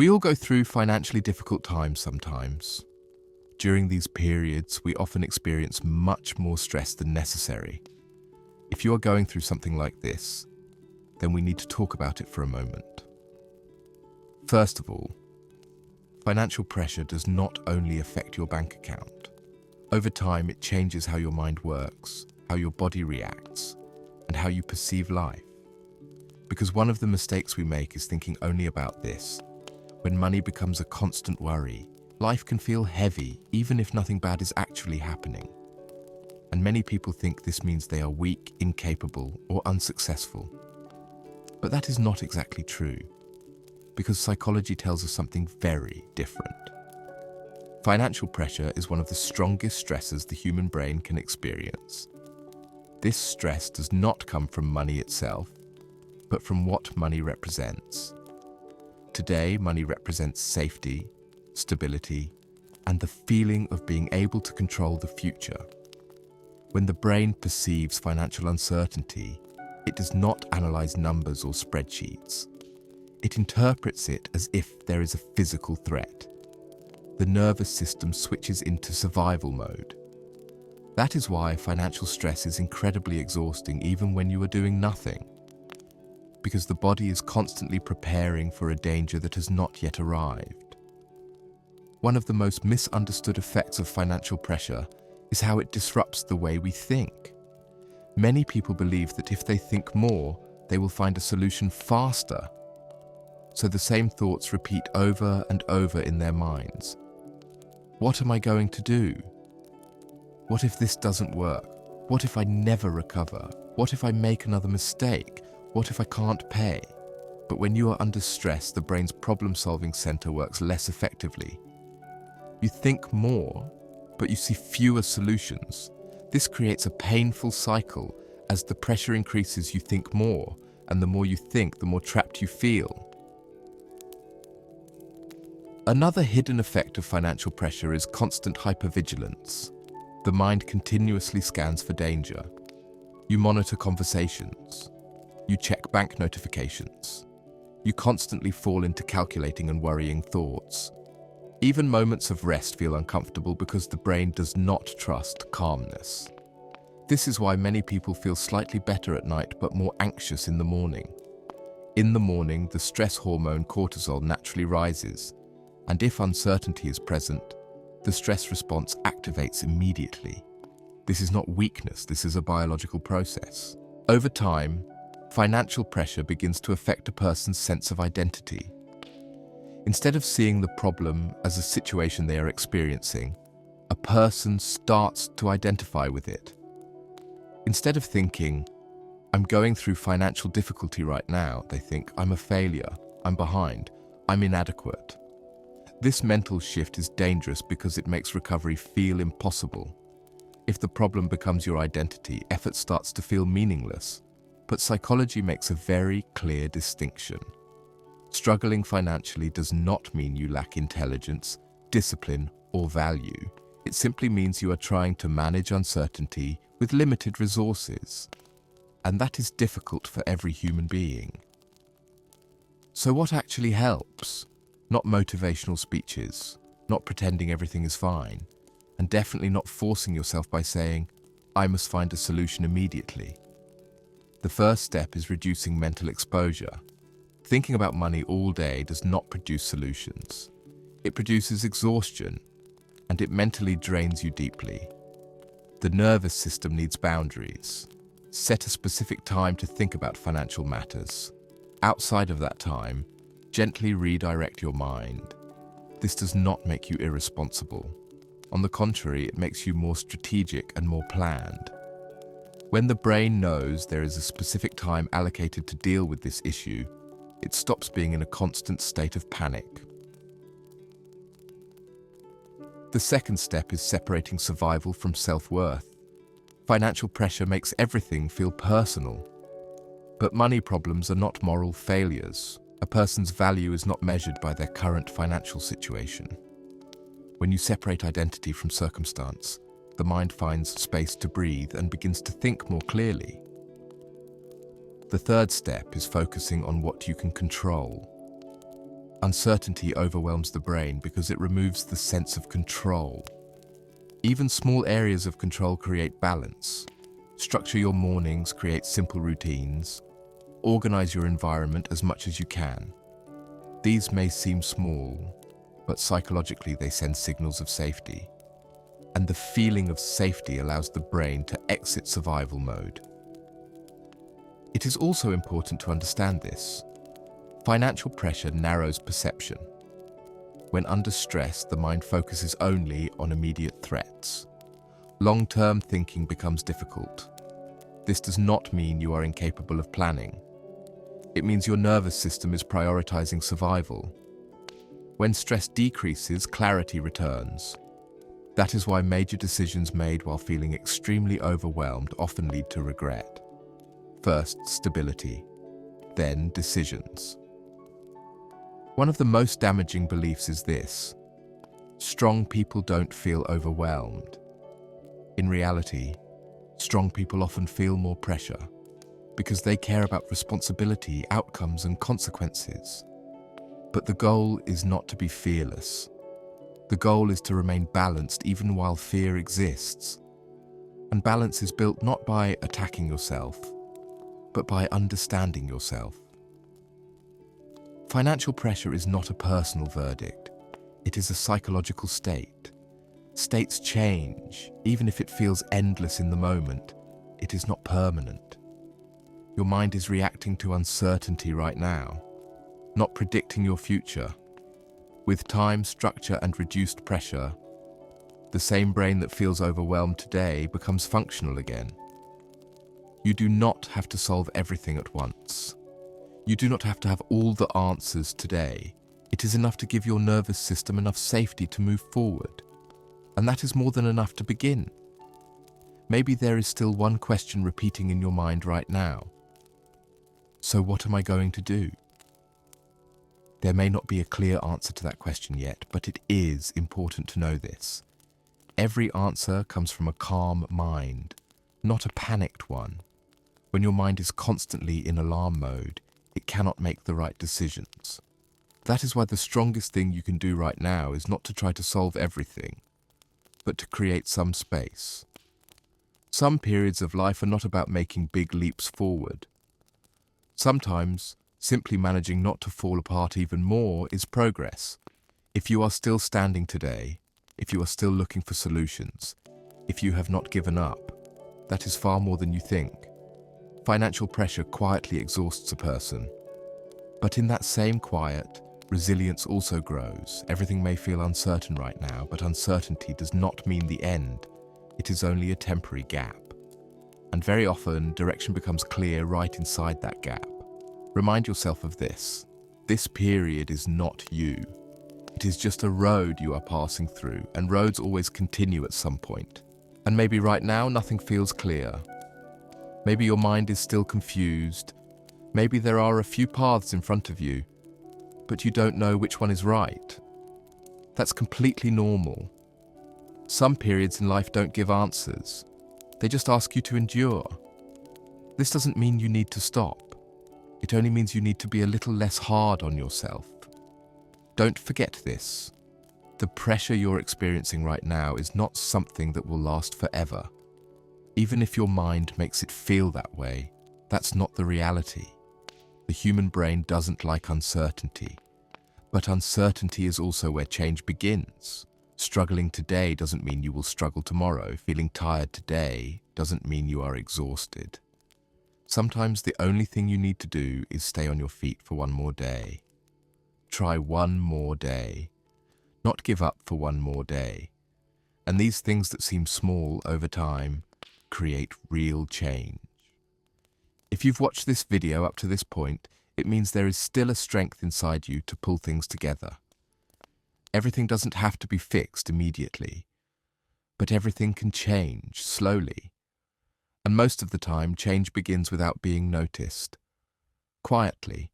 We all go through financially difficult times sometimes. During these periods, we often experience much more stress than necessary. If you are going through something like this, then we need to talk about it for a moment. First of all, financial pressure does not only affect your bank account. Over time, it changes how your mind works, how your body reacts, and how you perceive life. Because one of the mistakes we make is thinking only about this. When money becomes a constant worry, life can feel heavy even if nothing bad is actually happening. And many people think this means they are weak, incapable, or unsuccessful. But that is not exactly true, because psychology tells us something very different. Financial pressure is one of the strongest stresses the human brain can experience. This stress does not come from money itself, but from what money represents. Today, money represents safety, stability, and the feeling of being able to control the future. When the brain perceives financial uncertainty, it does not analyze numbers or spreadsheets. It interprets it as if there is a physical threat. The nervous system switches into survival mode. That is why financial stress is incredibly exhausting even when you are doing nothing, because the body is constantly preparing for a danger that has not yet arrived. One of the most misunderstood effects of financial pressure is how it disrupts the way we think. Many people believe that if they think more, they will find a solution faster. So the same thoughts repeat over and over in their minds. What am I going to do? What if this doesn't work? What if I never recover? What if I make another mistake? What if I can't pay? But when you are under stress, the brain's problem-solving center works less effectively. You think more, but you see fewer solutions. This creates a painful cycle. As the pressure increases, you think more, and the more you think, the more trapped you feel. Another hidden effect of financial pressure is constant hypervigilance. The mind continuously scans for danger. You monitor conversations. You check bank notifications. You constantly fall into calculating and worrying thoughts. Even moments of rest feel uncomfortable because the brain does not trust calmness. This is why many people feel slightly better at night but more anxious in the morning. In the morning, the stress hormone cortisol naturally rises, and if uncertainty is present, the stress response activates immediately. This is not weakness, this is a biological process. Over time, financial pressure begins to affect a person's sense of identity. Instead of seeing the problem as a situation they are experiencing, a person starts to identify with it. Instead of thinking, I'm going through financial difficulty right now, they think, I'm a failure, I'm behind, I'm inadequate. This mental shift is dangerous because it makes recovery feel impossible. If the problem becomes your identity, effort starts to feel meaningless. But psychology makes a very clear distinction. Struggling financially does not mean you lack intelligence, discipline, or value. It simply means you are trying to manage uncertainty with limited resources. And that is difficult for every human being. So what actually helps? Not motivational speeches, not pretending everything is fine, and definitely not forcing yourself by saying, I must find a solution immediately. The first step is reducing mental exposure. Thinking about money all day does not produce solutions. It produces exhaustion, and it mentally drains you deeply. The nervous system needs boundaries. Set a specific time to think about financial matters. Outside of that time, gently redirect your mind. This does not make you irresponsible. On the contrary, it makes you more strategic and more planned. When the brain knows there is a specific time allocated to deal with this issue, it stops being in a constant state of panic. The second step is separating survival from self-worth. Financial pressure makes everything feel personal. But money problems are not moral failures. A person's value is not measured by their current financial situation. When you separate identity from circumstance, the mind finds space to breathe and begins to think more clearly. The third step is focusing on what you can control. Uncertainty overwhelms the brain because it removes the sense of control. Even small areas of control create balance. Structure your mornings, create simple routines, organize your environment as much as you can. These may seem small, but psychologically they send signals of safety. And the feeling of safety allows the brain to exit survival mode. It is also important to understand this. Financial pressure narrows perception. When under stress, the mind focuses only on immediate threats. Long-term thinking becomes difficult. This does not mean you are incapable of planning. It means your nervous system is prioritizing survival. When stress decreases, clarity returns. That is why major decisions made while feeling extremely overwhelmed often lead to regret. First, stability, then decisions. One of the most damaging beliefs is this: strong people don't feel overwhelmed. In reality, strong people often feel more pressure because they care about responsibility, outcomes, and consequences. But the goal is not to be fearless. The goal is to remain balanced even while fear exists. And balance is built not by attacking yourself, but by understanding yourself. Financial pressure is not a personal verdict. It is a psychological state. States change, even if it feels endless in the moment. It is not permanent. Your mind is reacting to uncertainty right now, not predicting your future. With time, structure, and reduced pressure, the same brain that feels overwhelmed today becomes functional again. You do not have to solve everything at once. You do not have to have all the answers today. It is enough to give your nervous system enough safety to move forward. And that is more than enough to begin. Maybe there is still one question repeating in your mind right now. So what am I going to do? There may not be a clear answer to that question yet, but it is important to know this. Every answer comes from a calm mind, not a panicked one. When your mind is constantly in alarm mode, it cannot make the right decisions. That is why the strongest thing you can do right now is not to try to solve everything, but to create some space. Some periods of life are not about making big leaps forward. Sometimes, simply managing not to fall apart even more is progress. If you are still standing today, if you are still looking for solutions, if you have not given up, that is far more than you think. Financial pressure quietly exhausts a person. But in that same quiet, resilience also grows. Everything may feel uncertain right now, but uncertainty does not mean the end. It is only a temporary gap. And very often, direction becomes clear right inside that gap. Remind yourself of this. This period is not you. It is just a road you are passing through, and roads always continue at some point. And maybe right now nothing feels clear. Maybe your mind is still confused. Maybe there are a few paths in front of you, but you don't know which one is right. That's completely normal. Some periods in life don't give answers. They just ask you to endure. This doesn't mean you need to stop. It only means you need to be a little less hard on yourself. Don't forget this. The pressure you're experiencing right now is not something that will last forever. Even if your mind makes it feel that way, that's not the reality. The human brain doesn't like uncertainty. But uncertainty is also where change begins. Struggling today doesn't mean you will struggle tomorrow. Feeling tired today doesn't mean you are exhausted. Sometimes the only thing you need to do is stay on your feet for one more day. Try one more day. Not give up for one more day. And these things that seem small over time create real change. If you've watched this video up to this point, it means there is still a strength inside you to pull things together. Everything doesn't have to be fixed immediately, but everything can change slowly. And most of the time, change begins without being noticed. Quietly,